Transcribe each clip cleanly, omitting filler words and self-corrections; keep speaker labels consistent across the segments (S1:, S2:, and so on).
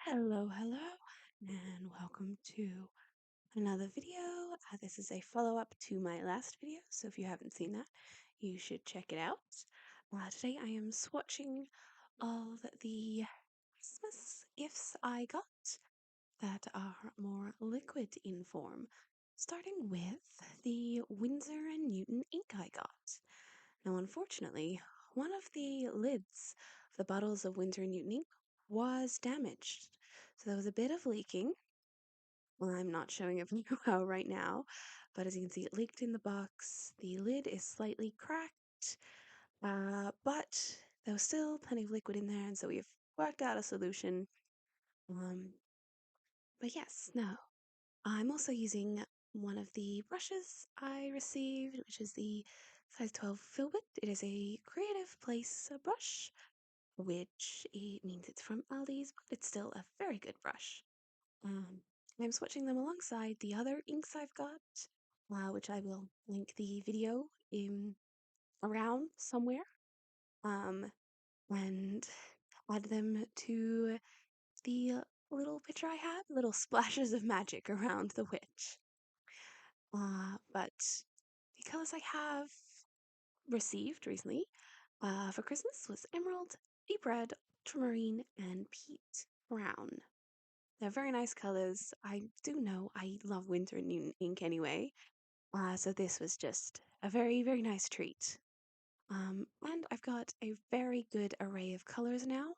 S1: Hello, and welcome to another video. This is a follow-up to my last video, so if you haven't seen that, you should check it out. Today I am swatching all the Christmas gifts I got that are more liquid in form, starting with the Winsor & Newton ink I got. Now, unfortunately, one of the lids of the bottles of Winsor & Newton ink was damaged. So there was a bit of leaking. Well, I'm not showing it for you out right now, but as you can see, it leaked in the box. The lid is slightly cracked, but there was still plenty of liquid in there, and so we've worked out a solution. Um, but yes, no. I'm also using one of the brushes I received, which is the size 12 Filbert. It is a Creative Place brush, which it means it's from Aldi's, but it's still a very good brush. I'm swatching them alongside the other inks I've got, which I will link the video in around somewhere, um, and add them to the little picture I have, little splashes of magic around the witch. But the colors I have received recently for Christmas was Emerald, Deep Red, Ultramarine, and Peat Brown. They're very nice colors. I do know I love Winsor & Newton ink anyway, so this was just a very, very nice treat. And I've got a very good array of colors now,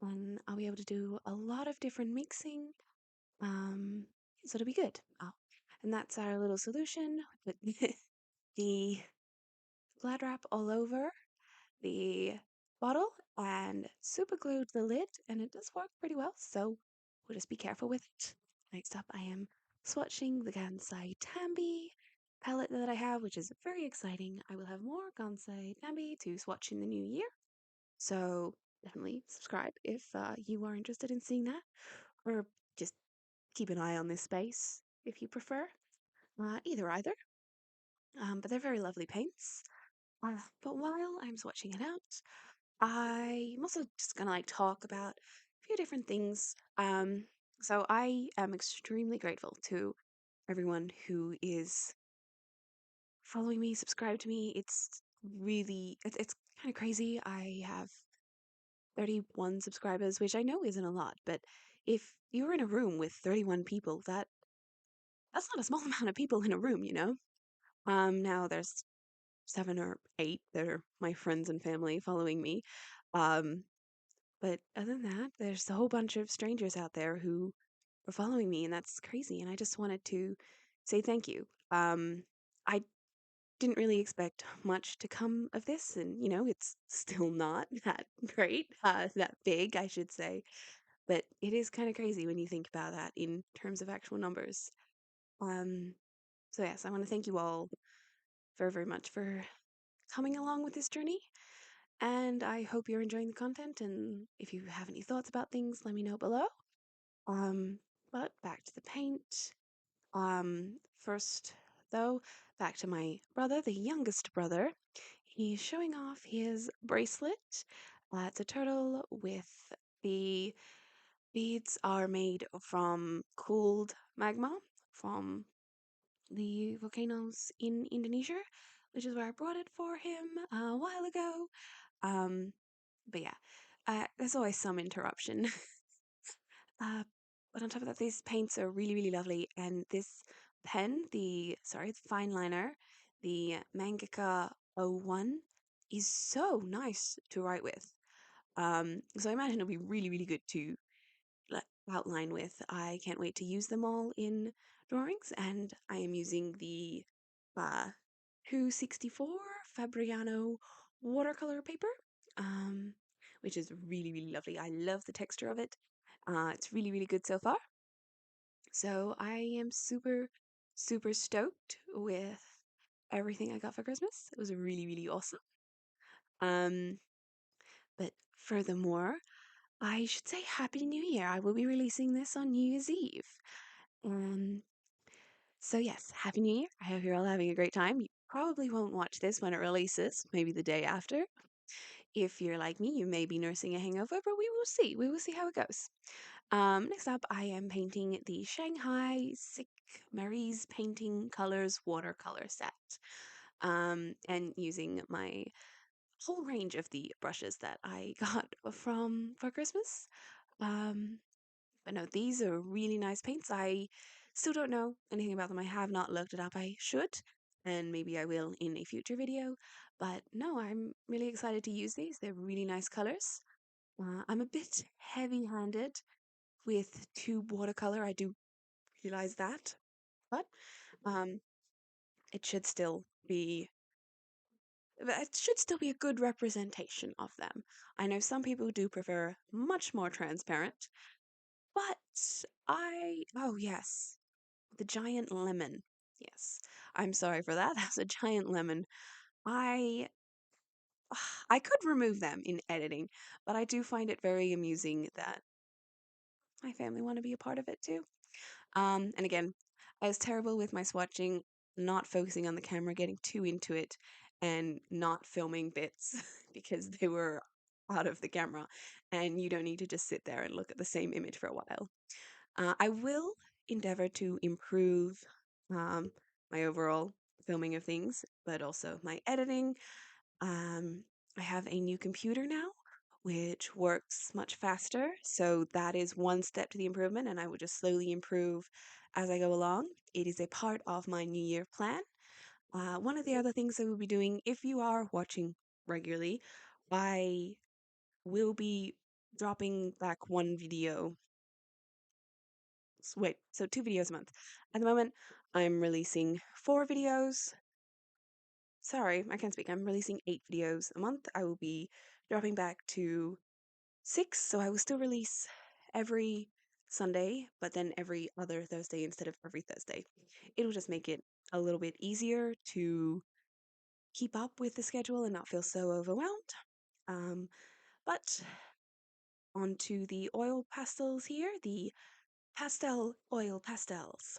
S1: and I'll be able to do a lot of different mixing, so it'll be good. Oh, and that's our little solution. Put the Glad wrap all over the bottle and super glued the lid, and it does work pretty well, so we'll just be careful with it. Next up, I am swatching the Gansai Tambi palette that I have, which is very exciting. I will have more Gansai Tambi to swatch in the new year, so definitely subscribe if you are interested in seeing that, or just keep an eye on this space if you prefer. Either. But they're very lovely paints. But while I'm swatching it out, I'm also just gonna talk about a few different things. So I am extremely grateful to everyone who is following me, subscribe to me. It's kind of crazy. I have 31 subscribers, which I know isn't a lot, but if you're in a room with 31 people, that's not a small amount of people in a room, you know? Now there's 7 or 8 that are my friends and family following me. Um, But other than that, there's a whole bunch of strangers out there who are following me, and that's crazy. And I just wanted to say thank you. I didn't really expect much to come of this, and it's still not that great, that big, I should say. But it is kind of crazy when you think about that in terms of actual numbers. Um, so yes, I want to thank you all very, very much for coming along with this journey. And I hope you're enjoying the content. And if you have any thoughts about things, let me know below. Um, but back to the paint. First, though, back to my brother, the youngest brother. He's showing off his bracelet. It's a turtle with the beads are made from cooled magma from the volcanoes in Indonesia, which is where I brought it for him a while ago. Um, but yeah, there's always some interruption. Uh, but on top of that, these paints are really, really lovely. And this pen, the fine liner, the Mangaka 01, is so nice to write with. So I imagine it'll be really, really good to like, outline with. I can't wait to use them all in drawings. And I am using the uh, 264 Fabriano watercolor paper, um, which is really, really lovely. I love the texture of it. It's really, really good so far. So I am super, super stoked with everything I got for Christmas. It was really, really awesome. Um, but furthermore, I should say Happy New Year. I will be releasing this on New Year's Eve. Um, so yes, Happy New Year. I hope you're all having a great time. You probably won't watch this when it releases, maybe the day after. If you're like me, you may be nursing a hangover, but we will see. We will see how it goes. Next up, I am painting the Shanghai Sick Marie's Painting Colors watercolor set. And using my whole range of the brushes that I got from for Christmas. Um, but no, these are really nice paints. I still don't know anything about them. I have not looked it up. I should, and maybe I will in a future video. But no, I'm really excited to use these. They're really nice colors. I'm a bit heavy-handed with tube watercolor. I do realize that, but um, it should still be it should still be a good representation of them. I know some people do prefer much more transparent, but oh yes, the giant lemon. Yes, I'm sorry for that. That's a giant lemon. I I could remove them in editing, but I do find it very amusing that my family want to be a part of it too. And again, I was terrible with my swatching, not focusing on the camera, getting too into it, and not filming bits because they were out of the camera. And you don't need to just sit there and look at the same image for a while. I will endeavor to improve um, my overall filming of things, but also my editing. Um, I have a new computer now, which works much faster. So that is one step to the improvement, and I will just slowly improve as I go along. It is a part of my New Year plan. One of the other things I will be doing, if you are watching regularly, I will be dropping back one video. Wait, so 2 videos a month. At the moment, I'm releasing 4 videos. Sorry, I can't speak. I'm releasing 8 videos a month. I will be dropping back to 6, so I will still release every Sunday, but then every other Thursday instead of every Thursday. It'll just make it a little bit easier to keep up with the schedule and not feel so overwhelmed. Um, but onto the oil pastels here, the pastel oil pastels.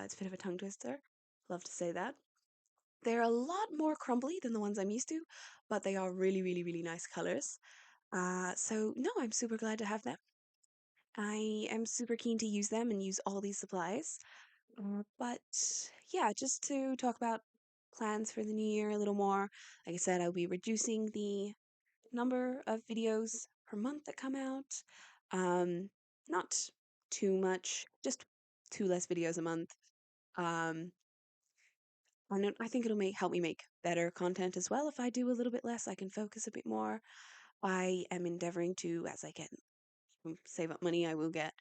S1: It's a bit of a tongue twister. Love to say that. They're a lot more crumbly than the ones I'm used to, but they are really, really, really nice colors. So no, I'm super glad to have them. I am super keen to use them and use all these supplies. But yeah, just to talk about plans for the new year a little more. Like I said, I'll be reducing the number of videos per month that come out. Um, Not too much, just 2 less videos a month. Um, and I think it'll help me make better content as well. If I do a little bit less, I can focus a bit more. I am endeavoring to, as I get save up money, I will get,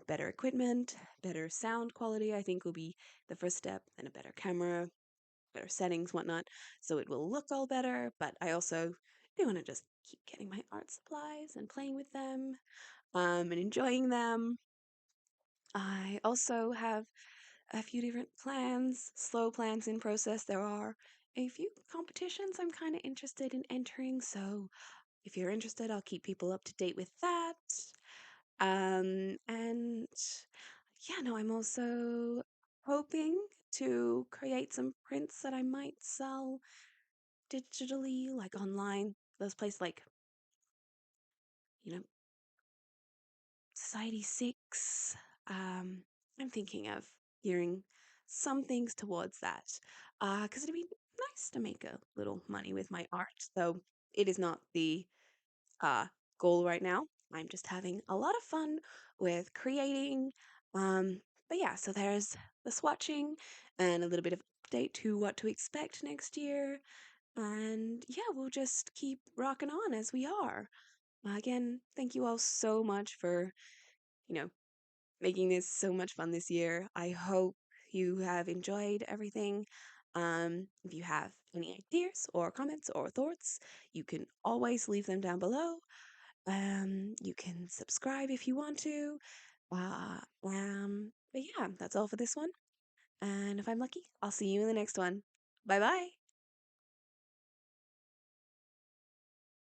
S1: better equipment, better sound quality, I think will be the first step, and a better camera, better settings, whatnot, so it will look all better. But I also do want to just keep getting my art supplies and playing with them, and enjoying them. I also have a few different plans, slow plans in process. There are a few competitions I'm kind of interested in entering, so if you're interested, I'll keep people up to date with that. And yeah, no, I'm also hoping to create some prints that I might sell digitally, like online. Those places like, you know, Society 6. Um, I'm thinking of gearing some things towards that. Because it'd be nice to make a little money with my art. So it is not the uh, goal right now. I'm just having a lot of fun with creating. But yeah, so there's the swatching and a little bit of update to what to expect next year. And yeah, we'll just keep rocking on as we are. Again, thank you all so much for, you know, making this so much fun this year. I hope you have enjoyed everything. If you have any ideas or comments or thoughts, you can always leave them down below. You can subscribe if you want to. But yeah, that's all for this one. And if I'm lucky, I'll see you in the next one. Bye bye.